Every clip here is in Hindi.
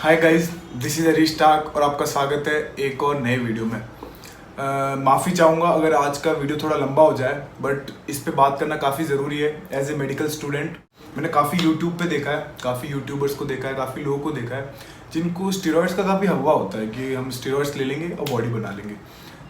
Hi guys, this is Harish Tak और आपका स्वागत है एक और नए वीडियो में। माफ़ी चाहूँगा अगर आज का वीडियो थोड़ा लंबा हो जाए, बट इस पे बात करना काफ़ी ज़रूरी है। एज ए मेडिकल स्टूडेंट मैंने काफ़ी यूट्यूब पे देखा है, काफ़ी यूट्यूबर्स को देखा है, काफ़ी लोगों को देखा है जिनको स्टेरॉइड्स का काफ़ी हवा होता है कि हम स्टेरॉइड्स ले लेंगे और बॉडी बना लेंगे।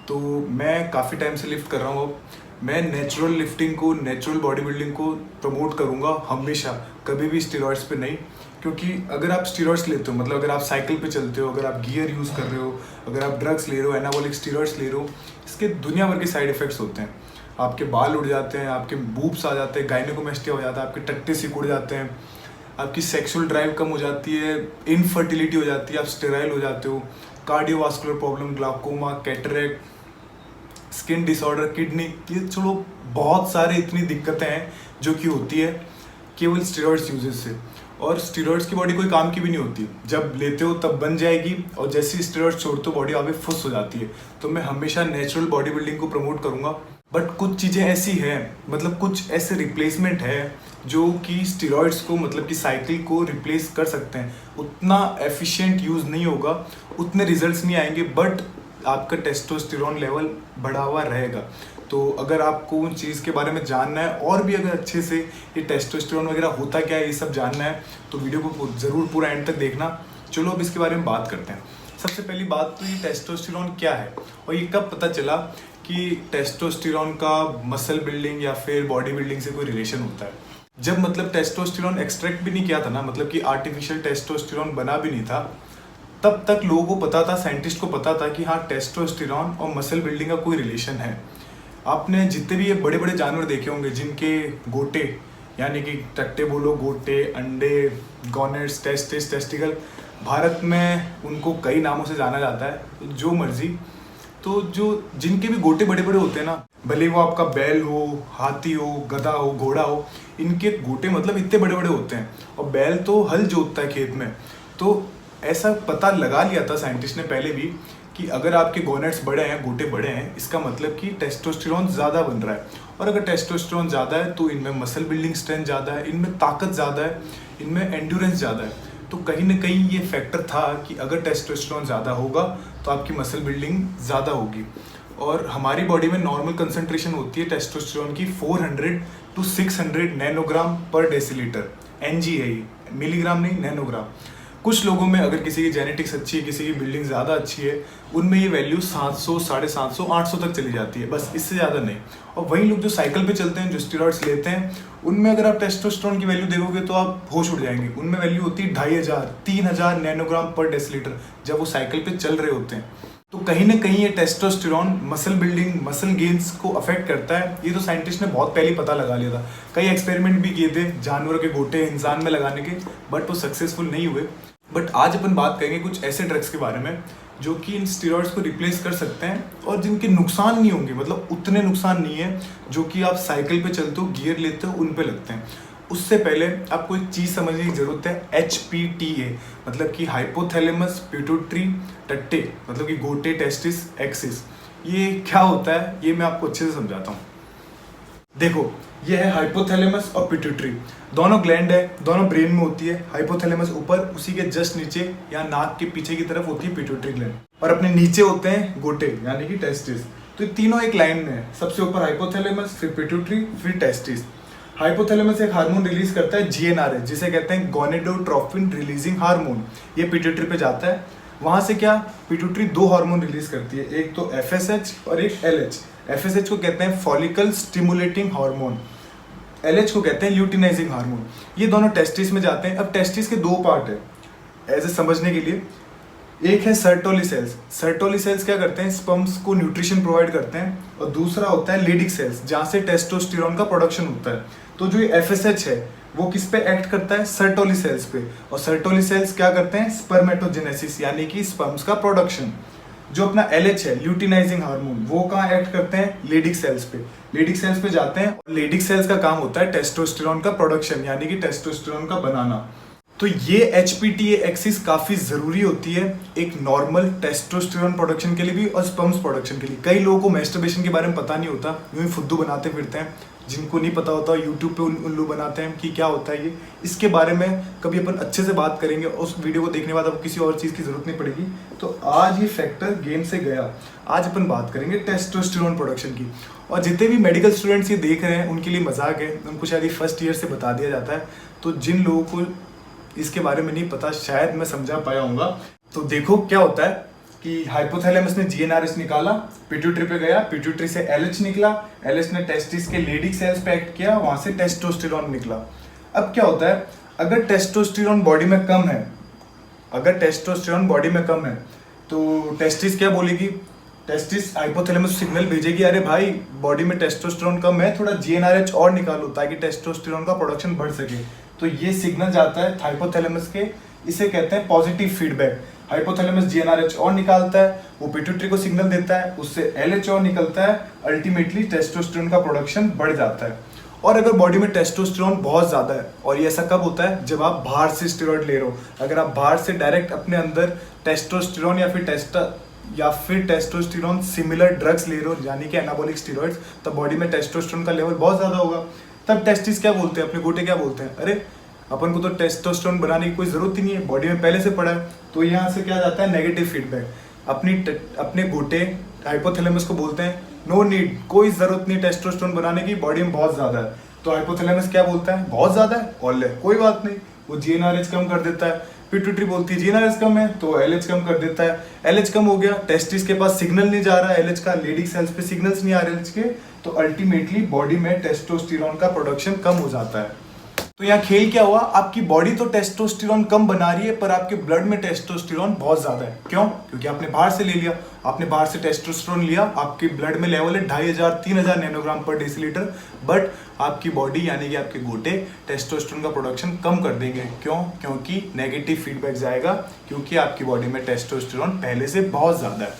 तो मैं काफ़ी टाइम से लिफ्ट कर रहा हूँ। मैं नेचुरल लिफ्टिंग को, नेचुरल बॉडी बिल्डिंग को प्रमोट करूँगा हमेशा, कभी भी स्टेरॉइड्स पे नहीं। क्योंकि अगर आप स्टेरॉइड्स लेते हो, मतलब अगर आप साइकिल पे चलते हो, अगर आप गियर यूज़ कर रहे हो, अगर आप ड्रग्स ले रहे हो, एनाबॉलिक स्टेरॉइड्स ले रहे हो, इसके दुनिया भर के साइड इफेक्ट्स होते हैं। आपके बाल उड़ जाते हैं, आपके बूब्स आ जाते हैं, गायनेकोमेस्टिया हो जाता है, आपके टट्टे सिकुड़ जाते हैं, आपकी सेक्सुअल ड्राइव कम हो जाती है, इनफर्टिलिटी हो जाती है, आप स्टेराइल हो जाते हो, cardiovascular problem, glaucoma, cataract, skin disorder, kidney, ये छोड़ो बहुत सारे इतनी दिक्कतें हैं जो कि होती है केवल स्टेरॉइड्स यूजेस से। और स्टेरॉइड्स की बॉडी कोई काम की भी नहीं होती, जब लेते हो तब बन जाएगी और जैसे ही स्टेरॉइड्स छोड़ते हो बॉडी आगे फुस हो जाती है। तो मैं हमेशा नेचुरल बॉडी बिल्डिंग को प्रमोट करूंगा। बट कुछ चीज़ें ऐसी हैं, मतलब कुछ ऐसे रिप्लेसमेंट है जो कि स्टेरॉइड्स को, मतलब कि साइकिल को रिप्लेस कर सकते हैं। उतना एफिशिएंट यूज़ नहीं होगा, उतने रिजल्ट्स नहीं आएंगे, बट आपका टेस्टोस्टेरोन लेवल बढ़ा हुआ रहेगा। तो अगर आपको उन चीज़ के बारे में जानना है और भी अगर अच्छे से ये टेस्टोस्टेरोन वगैरह होता क्या है ये सब जानना है तो वीडियो को ज़रूर पूरा एंड तक देखना। चलो अब इसके बारे में बात करते हैं। सबसे पहली बात तो ये टेस्टोस्टेरोन क्या है और ये कब पता चला कि टेस्टोस्टेरोन का मसल बिल्डिंग या फिर बॉडी बिल्डिंग से कोई रिलेशन होता है। जब मतलब टेस्टोस्टेरोन एक्सट्रैक्ट भी नहीं किया था ना, मतलब कि आर्टिफिशियल टेस्टोस्टेरोन बना भी नहीं था, तब तक लोगों को पता था, साइंटिस्ट को पता था कि हाँ टेस्टोस्टेरोन और मसल बिल्डिंग का कोई रिलेशन है। आपने जितने भी ये बड़े बड़े जानवर देखे होंगे जिनके गोटे, यानी कि टट्टे बोलो, गोटे, अंडे, गॉनेट्स, टेस्टिस, टेस्टिकल, भारत में उनको कई नामों से जाना जाता है, जो मर्जी। तो जो जिनके भी गोटे बड़े बड़े होते हैं ना, भले वो आपका बैल हो, हाथी हो, गधा हो, घोड़ा हो, इनके गोटे मतलब इतने बड़े बड़े होते हैं। और बैल तो हल जोतता है खेत में। तो ऐसा पता लगा लिया था साइंटिस्ट ने पहले भी कि अगर आपके गोनेट्स बड़े हैं, गोटे बड़े हैं, इसका मतलब कि टेस्टोस्टेरोन ज़्यादा बन रहा है। और अगर टेस्टोस्टेरोन ज़्यादा है तो इनमें मसल बिल्डिंग स्ट्रेंथ ज़्यादा है, इनमें ताकत ज़्यादा है, इनमें एंड्योरेंस ज़्यादा है। तो कहीं ना कहीं ये फैक्टर था कि अगर टेस्टोस्टेरोन ज़्यादा होगा तो आपकी मसल बिल्डिंग ज़्यादा होगी। और हमारी बॉडी में नॉर्मल कंसंट्रेशन होती है टेस्टोस्टेरोन की 400 to 600 नैनोग्राम पर डेसीलीटर। NG है ये, मिलीग्राम नहीं, नैनोग्राम। कुछ लोगों में अगर किसी की जेनेटिक्स अच्छी है, किसी की बिल्डिंग ज़्यादा अच्छी है, उनमें ये वैल्यू 700, 750, 800 तक चली जाती है, बस इससे ज़्यादा नहीं। और वही लोग जो साइकिल पे चलते हैं, जो स्टेरॉइड्स लेते हैं, उनमें अगर आप टेस्टोस्टेरोन की वैल्यू देखोगे तो आप होश उड़ जाएंगे। उनमें वैल्यू होती है 2500, 3000 नैनोग्राम पर डेसीलीटर जब वो साइकिल पे चल रहे होते हैं। तो कहीं ना कहीं ये testosterone muscle building, muscle gains को अफेक्ट करता है। ये तो साइंटिस्ट ने बहुत पहले पता लगा लिया था। कई एक्सपेरिमेंट भी किए थे जानवरों के गोटे इंसान में लगाने के, बट वो सक्सेसफुल नहीं हुए। बट आज अपन बात करेंगे कुछ ऐसे ड्रग्स के बारे में जो कि इन स्टेरॉइड्स को रिप्लेस कर सकते हैं और जिनके नुकसान नहीं होंगे, मतलब उतने नुकसान नहीं है जो कि आप साइकिल पे चलते हो, गियर लेते हो, उन पे लगते हैं। उससे पहले आपको एक चीज़ समझने की ज़रूरत है, HPTA, मतलब कि हाइपोथैलेमस पिट्यूटरी टट्टे, मतलब कि गोटे, टेस्टिस, एक्सिस। ये क्या होता है ये मैं आपको अच्छे से समझाता हूँ। देखो, ये है हाइपोथैलेमस और पिट्यूटरी, दोनों ग्लैंड है, दोनों ब्रेन में होती है। हाइपोथैलेमस ऊपर, उसी के जस्ट नीचे या नाक के पीछे की तरफ होती है पिट्यूटरी ग्लैंड, और अपने नीचे होते हैं गोटे यानी कि टेस्टिस। तो ये तीनों एक लाइन में है, सबसे ऊपर हाइपोथैलेमस, फिर पिट्यूटरी, फिर टेस्टिस। हाइपोथैलेमस एक हार्मोन रिलीज करता है, GnRH, जिसे कहते हैं गोनेडोट्रोपिन रिलीजिंग हार्मोन। ये पिट्यूटरी पे जाता है। वहां से क्या, पिट्यूटरी दो हार्मोन रिलीज करती है, एक तो FSH और एक LH। FSH को कहते हैं फॉलिकल स्टिमुलेटिंग हार्मोन, LH को कहते हैं ल्यूटिनाइजिंग हार्मोन। ये दोनों टेस्टिस में जाते हैं। अब टेस्टिस के दो पार्ट है ऐसे समझने के लिए। एक है सर्टोली सेल्स। सर्टोली सेल्स क्या करते हैं, स्पर्म्स को न्यूट्रिशन प्रोवाइड करते हैं। और दूसरा होता है लेडिक सेल्स, जहाँ से टेस्टोस्टेरोन का प्रोडक्शन होता है। तो जो ये FSH है वो किस पे एक्ट करता है, सर्टोली सेल्स पे। और सर्टोली सेल्स क्या करते हैं, स्पर्मेटोजेनेसिस यानी कि स्पर्म्स का प्रोडक्शन। जो अपना LH है, ल्यूटिनाइजिंग हार्मोन, वो कहाँ एक्ट करते हैं, लेडिक सेल्स पे। लेडिक सेल्स पे जाते हैं। लेडिक सेल्स का काम होता है टेस्टोस्टेरोन का प्रोडक्शन यानी कि टेस्टोस्टेरोन का बनाना। तो ये HPTA एक्सिस काफी जरूरी होती है एक नॉर्मल टेस्टोस्टेरोन प्रोडक्शन के लिए भी और स्पर्म्स प्रोडक्शन के लिए। कई लोगों को मैस्टरबेशन के बारे में पता नहीं होता, यूं ही फुद्दू बनाते फिरते हैं। जिनको नहीं पता होता यूट्यूब पे उल्लू बनाते हैं कि क्या होता है ये, इसके बारे में कभी अपन अच्छे से बात करेंगे। उस वीडियो को देखने के बाद अब किसी और चीज़ की ज़रूरत नहीं पड़ेगी। तो आज ये फैक्टर गेम से गया। आज अपन बात करेंगे टेस्टोस्टेरोन प्रोडक्शन की। और जितने भी मेडिकल स्टूडेंट्स ये देख रहे हैं उनके लिए मजाक है, उनको शायद ये फर्स्ट ईयर से बता दिया जाता है। तो जिन लोगों को इसके बारे में नहीं पता, शायद मैं समझा पाया हूँगा। तो देखो क्या होता है कि हाइपोथैलेमस ने जीएनआरएच निकाला, पिट्यूटरी पे गया, पिट्यूटरी से एलएच निकला, एलएच ने टेस्टिस के लेडिक सेल्स पे एक्ट किया, वहां से टेस्टोस्टेरोन निकला। अब क्या होता है, अगर टेस्टोस्टेरोन बॉडी में कम है, अगर टेस्टोस्टेरोन बॉडी में कम है तो टेस्टिस क्या बोलेगी, टेस्टिस हाइपोथैलेमस सिग्नल भेजेगी, अरे भाई बॉडी में टेस्टोस्टेरोन कम है, थोड़ा जीएनआरएच और निकालो ताकि टेस्टोस्टेरोन का प्रोडक्शन बढ़ सके। तो ये सिग्नल जाता है हाइपोथैलेमस के, इसे कहते हैं पॉजिटिव फीडबैक। हाइपोथैलेमस जीएनआरएच और निकालता है, वो पिट्यूटरी को सिग्नल देता है, उससे एलएच और निकलता है, अल्टीमेटली टेस्टोस्टेरोन का प्रोडक्शन बढ़ जाता है। और अगर बॉडी में टेस्टोस्टेरोन बहुत ज़्यादा है, और ये ऐसा कब होता है, जब आप बाहर से स्टेरॉइड ले रहे हो। अगर आप बाहर से डायरेक्ट अपने अंदर टेस्टोस्टेरोन या फिर टेस्टोस्टेरोन सिमिलर ड्रग्स ले रहे हो, यानी कि एनाबॉलिक स्टेरॉइड्स, तब बॉडी में टेस्टोस्टेरोन का लेवल बहुत ज़्यादा होगा। तब टेस्टिस क्या बोलते हैं, अपने गोटे क्या बोलते हैं, अरे अपन को तो टेस्टोस्टेरोन बनाने की कोई जरूरत ही नहीं है, बॉडी में पहले से पड़ा है। तो यहाँ से क्या जाता है, नेगेटिव फीडबैक। अपने गोटे हाइपोथैलेमस को बोलते हैं नो नीड, कोई जरूरत नहीं टेस्टोस्टेरोन बनाने की, बॉडी में बहुत ज्यादा है। तो हाइपोथैलेमस क्या बोलता है, बहुत ज्यादा है, और ले कोई बात नहीं, वो जीएनआरएच कम कर देता है। पिट्यूटरी बोलती है जीएनआरएच कम है, तो एलएच कम कर देता है। एलएच कम हो गया, टेस्टिस के पास सिग्नल नहीं जा रहा है एलएच का, लेडिक सेल्स पे सिग्नल्स नहीं आ रहे एलएच के, तो अल्टीमेटली बॉडी में टेस्टोस्टेरोन का प्रोडक्शन कम हो जाता है। तो यहाँ खेल क्या हुआ, आपकी बॉडी तो टेस्टोस्टेरोन कम बना रही है, पर आपके ब्लड में टेस्टोस्टेरोन बहुत ज्यादा है। क्यों? क्योंकि आपने बाहर से ले लिया, आपने बाहर से टेस्टोस्टेरोन लिया, आपके ब्लड में लेवल है 2500-3000 नैनोग्राम पर डेसीलीटर, बट आपकी बॉडी यानी कि आपके गोटे टेस्टोस्टेरोन का प्रोडक्शन कम कर देंगे। क्यों? क्योंकि नेगेटिव फीडबैक जाएगा, क्योंकि आपकी बॉडी में टेस्टोस्टेरोन पहले से बहुत ज्यादा है।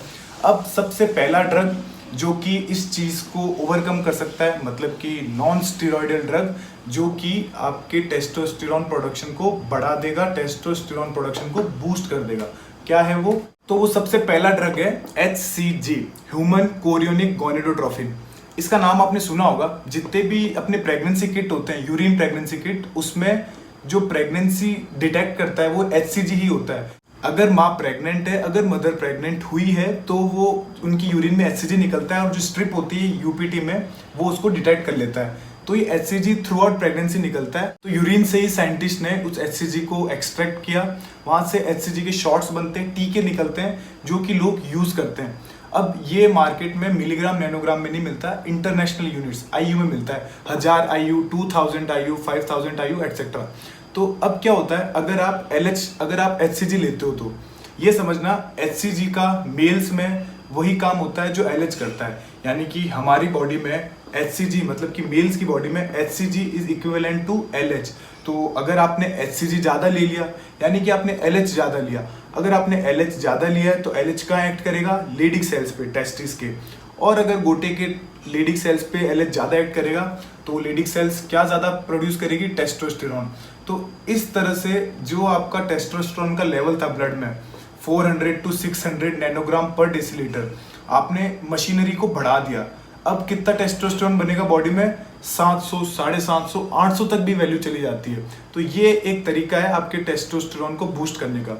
अब सबसे पहला ड्रग जो कि इस चीज़ को ओवरकम कर सकता है, मतलब कि नॉन स्टेरॉइडल ड्रग जो कि आपके टेस्टोस्टेरोन प्रोडक्शन को बढ़ा देगा, टेस्टोस्टेरोन प्रोडक्शन को बूस्ट कर देगा। क्या है वो? तो वो सबसे पहला ड्रग है HCG, ह्यूमन कोरियोनिक गोनेडोट्रोफिन। इसका नाम आपने सुना होगा, जितने भी अपने प्रेगनेंसी किट होते हैं, यूरिन प्रेगनेंसी किट, उसमें जो प्रेगनेंसी डिटेक्ट करता है वो HCG ही होता है। अगर माँ प्रेग्नेंट है, अगर मदर प्रेग्नेंट हुई है, तो वो उनकी यूरिन में HCG निकलता है और जो स्ट्रिप होती है यूपीटी में वो उसको डिटेक्ट कर लेता है। तो ये HCG थ्रू आउट प्रेगनेंसी निकलता है। तो यूरिन से ही साइंटिस्ट ने उस HCG को एक्सट्रैक्ट किया, वहाँ से HCG के शॉट्स बनते हैं, टीके निकलते हैं जो कि लोग यूज़ करते हैं। अब ये मार्केट में मिलीग्राम नैनोग्राम में नहीं मिलता, इंटरनेशनल यूनिट्स IU में मिलता है, 1000 IU, 2000 IU, 5000 IU एक्सेट्रा। तो अब क्या होता है, अगर आप HCG लेते हो तो ये समझना HCG का मेल्स में वही काम होता है जो LH करता है, यानी कि हमारी बॉडी में HCG, मतलब कि मेल्स की बॉडी में HCG is equivalent to LH। तो अगर आपने HCG ज़्यादा ले लिया यानी कि आपने LH ज़्यादा लिया, अगर आपने LH ज़्यादा लिया है तो LH कहाँ एक्ट करेगा, लेडिक सेल्स पे, टेस्टिस के। और अगर गोटे के लेडिक सेल्स पे LH ज़्यादा एक्ट करेगा तो लेडिक सेल्स क्या ज़्यादा प्रोड्यूस करेगी, टेस्टोस्टेरोन। तो इस तरह से जो आपका टेस्टोस्टेरोन का लेवल था ब्लड में 400 to 600 नैनोग्राम पर डेसीलीटर, आपने मशीनरी को बढ़ा दिया। अब कितना टेस्टोस्टेरोन बनेगा बॉडी में, 700, 750, 800 तक भी वैल्यू चली जाती है। तो ये एक तरीका है आपके टेस्टोस्टेरोन को बूस्ट करने का।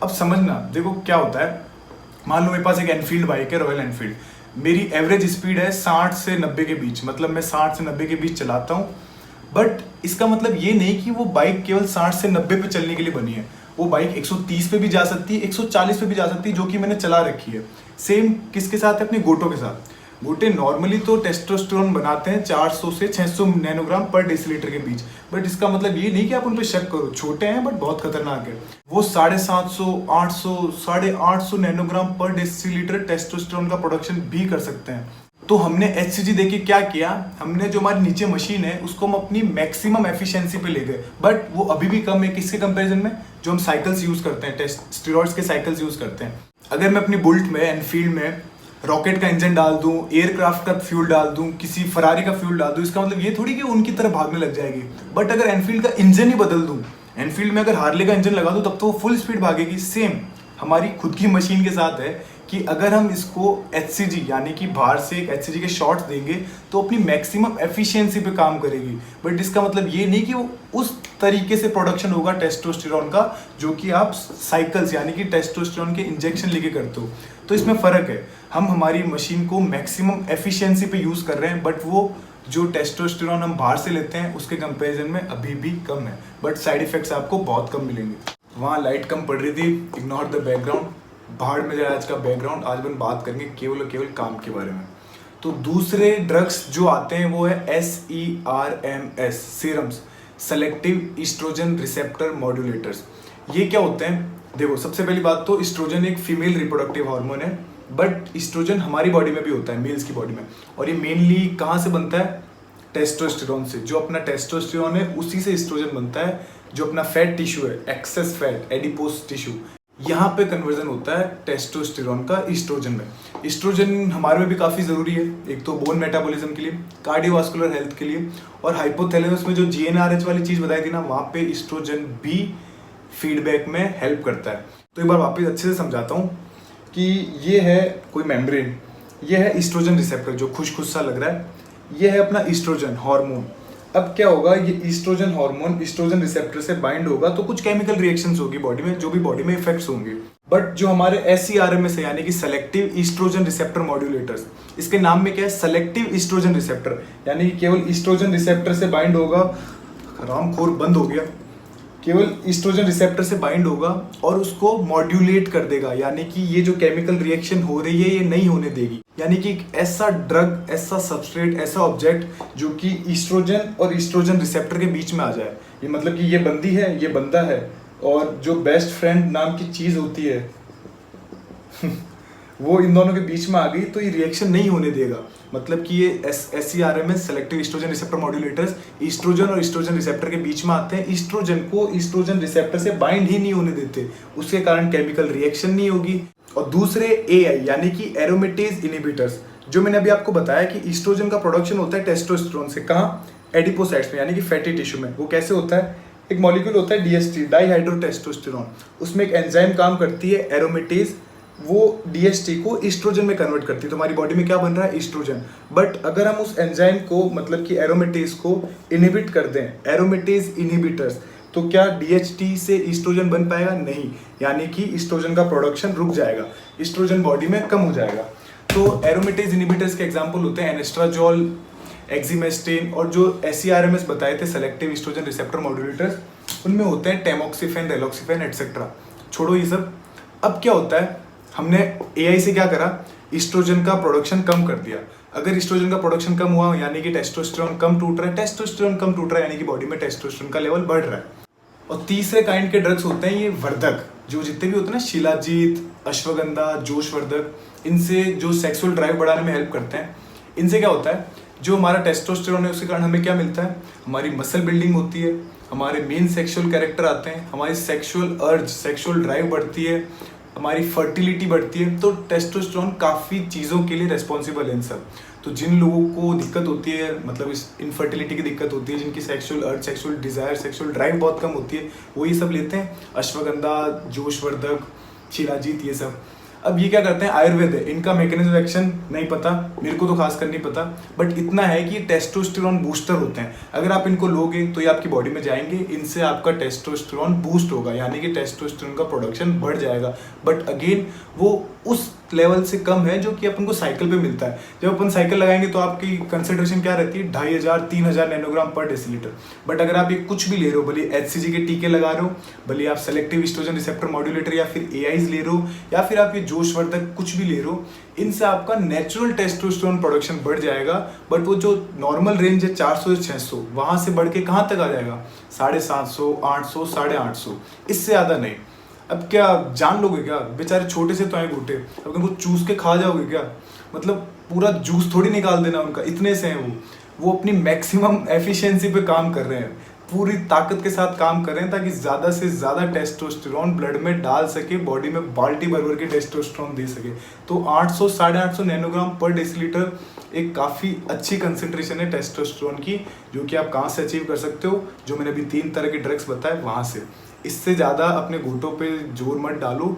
अब समझना, देखो क्या होता है, मान लो मेरे पास एक एनफील्ड बाइक है, रॉयल एनफील्ड, मेरी एवरेज स्पीड है 60 से 90 के बीच, मतलब मैं 60 से 90 के बीच चलाता हूँ। बट इसका मतलब ये नहीं कि वो बाइक केवल 60 से 90 पे चलने के लिए बनी है, वो बाइक 130 पे भी जा सकती है, 140 पे भी जा सकती है, जो कि मैंने चला रखी है। सेम किसके साथ है, अपने गोटों के साथ। गोटे नॉर्मली तो टेस्टोस्टेरोन बनाते हैं 400 से 600 नैनोग्राम पर डेसीलीटर के बीच, बट इसका मतलब ये नहीं कि आप उन पर शक करो, छोटे हैं बट बहुत खतरनाक है। वो 750, 800, 850 नैनोग्राम पर डेसीलीटर टेस्टोस्टेरोन का प्रोडक्शन भी कर सकते हैं। तो हमने HCG देके क्या किया, हमने जो हमारी नीचे मशीन है उसको हम अपनी मैक्सिमम एफिशिएंसी पे ले गए, बट वो अभी भी कम है किसके कंपैरिजन में, जो हम साइकिल्स यूज करते हैं, स्टेरॉइड्स के साइकिल्स यूज करते हैं। अगर मैं अपनी बुलेट में, एनफील्ड में रॉकेट का इंजन डाल दूं, एयरक्राफ्ट का फ्यूल डाल दूं, किसी फरारी का फ्यूल डाल दूं, इसका मतलब ये थोड़ी कि उनकी तरह भागने लग जाएगी। बट अगर एनफील्ड का इंजन ही बदल दूं, एनफील्ड में अगर हार्ले का इंजन लगा दूं, तब तो वो फुल स्पीड भागेगी। सेम हमारी खुद की मशीन के साथ है कि अगर हम इसको HCG यानी कि बाहर से एक HCG के शॉट्स देंगे तो अपनी मैक्सिमम एफिशिएंसी पे काम करेगी। बट इसका मतलब ये नहीं कि वो उस तरीके से प्रोडक्शन होगा टेस्टोस्टेरोन का जो कि आप साइकिल्स यानी कि टेस्टोस्टेरोन के इंजेक्शन लेके करते हो। तो इसमें फ़र्क है, हम हमारी मशीन को मैक्सिमम एफिशिएंसी पे यूज़ कर रहे हैं, बट वो जो टेस्टोस्टेरोन हम बाहर से लेते हैं उसके कंपैरिजन में अभी भी कम है, बट साइड इफेक्ट्स आपको बहुत कम मिलेंगे। वहाँ लाइट कम पड़ रही थी, इग्नोर द बैकग्राउंड, भाड़ में जाए आज का बैकग्राउंड। आज हम बात करेंगे केवल और केवल काम के बारे में। तो दूसरे ड्रग्स जो आते हैं वो है SERMs, SERMs, selective oestrogen receptor modulators. ये क्या होते हैं? देखो, सबसे पहली बात तो ईस्ट्रोजन एक फीमेल रिप्रोडक्टिव हार्मोन है, बट ईस्ट्रोजन हमारी बॉडी में भी होता है, मेल्स की बॉडी में। और ये मेनली कहाँ से बनता है? टेस्टोस्टेरोन से। जो अपना टेस्टोस्टेरोन है उसी से ईस्ट्रोजन बनता है। जो अपना फैट टिश्यू है, एक्सेस फैट, एडिपोस टिश्यू, यहाँ पे कन्वर्जन होता है टेस्टोस्टेरोन का ईस्ट्रोजन में। ईस्ट्रोजन हमारे में भी काफ़ी ज़रूरी है, एक तो बोन मेटाबॉलिज्म के लिए, कार्डियोवास्कुलर हेल्थ के लिए, और हाइपोथैलेमस में जो GnRH वाली चीज़ बताई थी ना, वहाँ पे ईस्ट्रोजन भी फीडबैक में हेल्प करता है। तो एक बार वापस अच्छे से समझाता हूँ कि ये है कोई मेम्ब्रेन, ये है ईस्ट्रोजन रिसेप्टर जो खुश सा लग रहा है, ये है अपना ईस्ट्रोजन हार्मोन। अब क्या होगा, ये ईस्ट्रोजन हार्मोन ईस्ट्रोजन रिसेप्टर से बाइंड होगा तो कुछ केमिकल रिएक्शंस होगी बॉडी में, जो भी बॉडी में इफेक्ट्स होंगे। बट जो हमारे SERMs है यानी कि सेलेक्टिव ईस्ट्रोजन रिसेप्टर मॉड्यूलेटर्स, इसके नाम में क्या है? सेलेक्टिव ईस्ट्रोजन रिसेप्टर, यानी कि केवल ईस्ट्रोजन रिसेप्टर से बाइंड होगा। रामखोर बंद हो गया। केवल ईस्ट्रोजन रिसेप्टर से बाइंड होगा और उसको मॉड्यूलेट कर देगा, यानी कि ये जो केमिकल रिएक्शन हो रही है ये नहीं होने देगी। यानी कि एक ऐसा ड्रग, ऐसा सबस्ट्रेट, ऐसा ऑब्जेक्ट जो कि ईस्ट्रोजन और ईस्ट्रोजन रिसेप्टर के बीच में आ जाए। ये मतलब कि ये बंदी है, ये बंदा है, और जो बेस्ट फ्रेंड नाम की चीज़ होती है वो इन दोनों के बीच में आ गई तो ये रिएक्शन नहीं होने देगा। मतलब कि ये SERMs selective oestrogen receptor modulators oestrogen और ईस्ट्रोजन रिसेप्टर के बीच में आते हैं। ईस्ट्रोजन को ईस्ट्रोजन रिसेप्टर से बाइंड ही नहीं होने देते, उसके कारण केमिकल रिएक्शन नहीं होगी। और दूसरे AI यानी कि एरोमेटेज इनहिबिटर्स, जो मैंने अभी आपको बताया कि ईस्ट्रोजन का प्रोडक्शन होता है टेस्टोस्टेरोन से। कहाँ? एडिपोसाइट्स में, यानी कि फैटी टिश्यू में। वो कैसे होता है? एक मॉलिक्यूल होता है DHT, डाईहाइड्रोटेस्टोस्टेरोन, उसमें एक एंजाइम काम करती है एरोमेटेज, वो DHT को ईस्ट्रोजन में कन्वर्ट करती है। तो हमारी बॉडी में क्या बन रहा है? ईस्ट्रोजन। बट अगर हम उस एंजाइम को, मतलब कि एरोमेटेज को इनहिबिट कर दें, एरोमेटेज इनहिबिटर्स, तो क्या DHT से ईस्ट्रोजन बन पाएगा? नहीं, यानी कि ईस्ट्रोजन का प्रोडक्शन रुक जाएगा, ईस्ट्रोजन बॉडी में कम हो जाएगा। तो एरोमेटेज इनहिबिटर्स के एग्जाम्पल होते हैं एनेस्ट्राजोल, एक्जिमेस्टिन, और जो SERMs बताए थे सेलेक्टिव ईस्ट्रोजन रिसेप्टर मॉड्यूलेटर्स, उनमें होते हैं टेमोक्सिफेन, रेलॉक्सिफेन एटसेट्रा। छोड़ो ये सब। अब क्या होता है, हमने AI से क्या करा? ईस्ट्रोजन का प्रोडक्शन कम कर दिया। अगर ईस्ट्रोजन का प्रोडक्शन कम हुआ यानी कि टेस्टोस्टेरोन कम टूट रहा है, टेस्टोस्टेरोन कम टूट रहा है यानी कि बॉडी में टेस्टोस्टेरोन का लेवल बढ़ रहा है। और तीसरे काइंड के ड्रग्स होते हैं ये वर्धक, जो जितने भी होते हैं ना, शिलाजीत, अश्वगंधा, जोशवर्धक, इनसे जो सेक्सुअल ड्राइव बढ़ाने में हेल्प करते हैं। इनसे क्या होता है, जो हमारा टेस्टोस्टेरोन है उसके कारण हमें क्या मिलता है? हमारी मसल बिल्डिंग होती है, हमारे मेन सेक्सुअल कैरेक्टर आते हैं, हमारी सेक्सुअल अर्ज, सेक्सुअल ड्राइव बढ़ती है, हमारी फर्टिलिटी बढ़ती है। तो टेस्टोस्टेरोन काफ़ी चीज़ों के लिए रिस्पॉन्सिबल है इन सब। तो जिन लोगों को दिक्कत होती है, मतलब इस इनफर्टिलिटी की दिक्कत होती है, जिनकी सेक्सुअल अर्ज, सेक्सुअल डिज़ायर, सेक्सुअल ड्राइव बहुत कम होती है, वो ये सब लेते हैं, अश्वगंधा, जोशवर्धक, शिलाजीत, ये सब। अब ये क्या करते हैं? आयुर्वेद है, इनका मैकेनिज्म एक्शन नहीं पता, मेरे को तो खासकर नहीं पता, बट इतना है कि टेस्टोस्टेरोन बूस्टर होते हैं। अगर आप इनको लोगे तो ये आपकी बॉडी में जाएंगे, इनसे आपका टेस्टोस्टेरोन बूस्ट होगा, यानी कि टेस्टोस्टेरोन का प्रोडक्शन बढ़ जाएगा। बट अगेन वो उस लेवल से कम है जो कि अपन को साइकिल पे मिलता है। जब अपन साइकिल लगाएंगे तो आपकी कंसंट्रेशन क्या रहती है? 2500-3000 नैनोग्राम पर डेसीलीटर। बट अगर आप ये कुछ भी ले रहे हो, भले HCG के टीके लगा रहे हो, भले आप सेलेक्टिव ईस्ट्रोजन रिसेप्टर मॉड्यूलेटर या फिर AIs ले रहे हो, या फिर आप ये जोशवर्धक कुछ भी ले रहे हो, इनसे आपका नेचुरल टेस्टोस्टेरोन प्रोडक्शन बढ़ जाएगा। बट वो जो नॉर्मल रेंज है 400 से 600, वहाँ से बढ़ के कहाँ तक आ जाएगा? 750, 800, 850, इससे ज़्यादा नहीं। अब क्या जान लोगे क्या? बेचारे छोटे से तो आए घूटे, अब उनको चूस के खा जाओगे क्या? मतलब पूरा जूस थोड़ी निकाल देना उनका, इतने से हैं वो अपनी मैक्सिमम एफिशिएंसी पे काम कर रहे हैं, पूरी ताकत के साथ काम कर रहे हैं ताकि ज़्यादा से ज़्यादा टेस्टोस्टेरोन ब्लड में डाल सके, बॉडी में बाल्टी भर भर के टेस्टोस्टेरोन दे सके। तो 800 850 नैनोग्राम पर डेसीलीटर एक काफ़ी अच्छी कंसंट्रेशन है टेस्टोस्टेरोन की, जो कि आप कहाँ से अचीव कर सकते हो? जो मैंने अभी 3 तरह के ड्रग्स बताए वहाँ से। इससे ज़्यादा अपने घूंटों पे जोर मत डालो,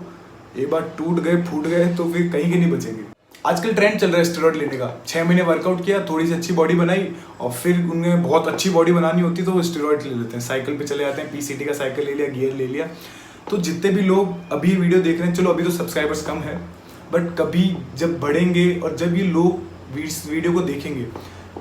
एक बार टूट गए फूट गए तो फिर कहीं के नहीं बचेंगे। आजकल ट्रेंड चल रहा है स्टेरॉइड लेने का। 6 महीने वर्कआउट किया, थोड़ी सी अच्छी बॉडी बनाई और फिर उन्हें बहुत अच्छी बॉडी बनानी होती तो वो स्टेरॉइड ले लेते हैं। साइकिल पे चले जाते हैं, पीसीटी का साइकिल ले लिया, गियर ले लिया। तो जितने भी लोग अभी वीडियो देख रहे हैं, चलो अभी तो सब्सक्राइबर्स कम है, बट कभी जब बढ़ेंगे और जब ये लोग वीडियो को देखेंगे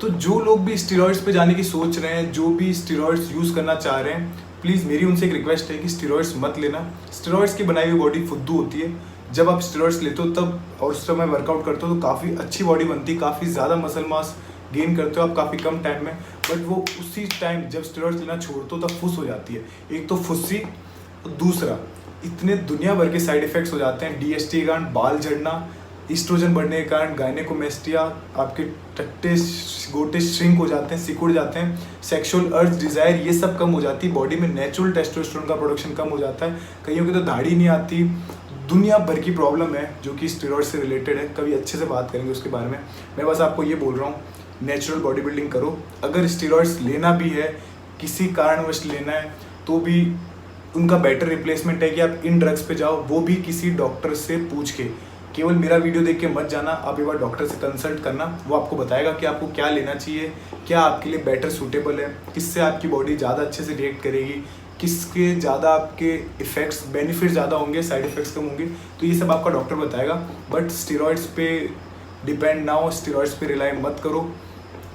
तो जो लोग भी स्टेरॉइड्स पे जाने की सोच रहे हैं, जो भी स्टेरॉइड्स यूज़ करना चाह रहे हैं, प्लीज़ मेरी उनसे एक रिक्वेस्ट है कि स्टेरॉइड्स मत लेना। स्टेरॉइड्स की बनाई हुई बॉडी फुद्दू होती है। जब आप स्टेरॉइड्स लेते हो तब और उस समय वर्कआउट करते हो तो काफ़ी अच्छी बॉडी बनती है, काफ़ी ज़्यादा मसल मास गेन करते हो आप काफ़ी कम टाइम में। बट वो उसी टाइम जब स्टेरॉइड्स लेना छोड़ते हो तब फुस हो जाती है। एक तो फुस्सी, दूसरा इतने दुनिया भर के साइड इफेक्ट्स हो जाते हैं। डीएसटी के कारण बाल झड़ना, ईस्ट्रोजन बढ़ने के कारण गायनेकोमेस्टिया, आपके टट्टे गोटे श्रिंक हो जाते हैं, सिकुड़ जाते हैं, सेक्सुअल अर्ज डिज़ायर ये सब कम हो जाती है, बॉडी में नेचुरल टेस्टोस्टेरोन का प्रोडक्शन कम हो जाता है, कईयों की तो दाढ़ी नहीं आती। दुनिया भर की प्रॉब्लम है जो कि स्टेरॉइड से रिलेटेड है। कभी अच्छे से बात करेंगे उसके बारे में। मैं बस आपको ये बोल रहा हूँ, नेचुरल बॉडी बिल्डिंग करो। अगर स्टेरॉइड्स लेना भी है, किसी कारणवश लेना है, तो भी उनका बेटर रिप्लेसमेंट है कि आप इन ड्रग्स पे जाओ, वो भी किसी डॉक्टर से पूछ के। केवल मेरा वीडियो देख के मत जाना, आप एक बार डॉक्टर से कंसल्ट करना, वो आपको बताएगा कि आपको क्या लेना चाहिए, क्या आपके लिए बेटर सूटेबल है, किससे आपकी बॉडी ज़्यादा अच्छे से रिएक्ट करेगी, किसके ज़्यादा आपके इफ़ेक्ट्स बेनिफिट ज़्यादा होंगे, साइड इफ़ेक्ट्स कम होंगे। तो ये सब आपका डॉक्टर बताएगा। बट स्टेरॉइड्स पे डिपेंड ना हो, स्टेरॉइड्स पे रिलाई मत करो।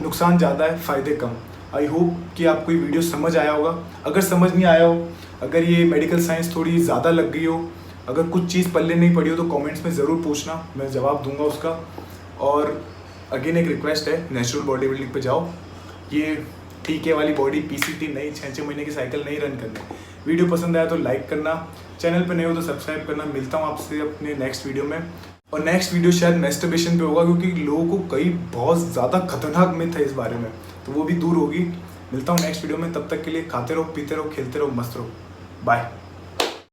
नुकसान ज़्यादा है, फ़ायदे कम। आई होप कि आपको ये वीडियो समझ आया होगा। अगर समझ नहीं आया हो, अगर ये मेडिकल साइंस थोड़ी ज़्यादा लग गई हो, अगर कुछ चीज़ पल्ले नहीं पड़ी हो तो कमेंट्स में ज़रूर पूछना, मैं जवाब दूंगा उसका। और अगेन एक रिक्वेस्ट है, नेचुरल बॉडी बिल्डिंग पे जाओ। ये टीके वाली बॉडी, पीसीटी नहीं, 6-6 महीने की साइकिल नहीं रन करनी। वीडियो पसंद आया तो लाइक करना, चैनल पे नए हो तो सब्सक्राइब करना। मिलता हूँ आपसे अपने नेक्स्ट वीडियो में। और नेक्स्ट वीडियो शायद मैस्टरबेशन पे होगा, क्योंकि लोगों को कई बहुत ज़्यादा खतरनाक मिथ है इस बारे में, तो वो भी दूर होगी। मिलता हूँ नेक्स्ट वीडियो में। तब तक के लिए खाते रहो, पीते रहो, खेलते रहो, मस्त रहो। बाय।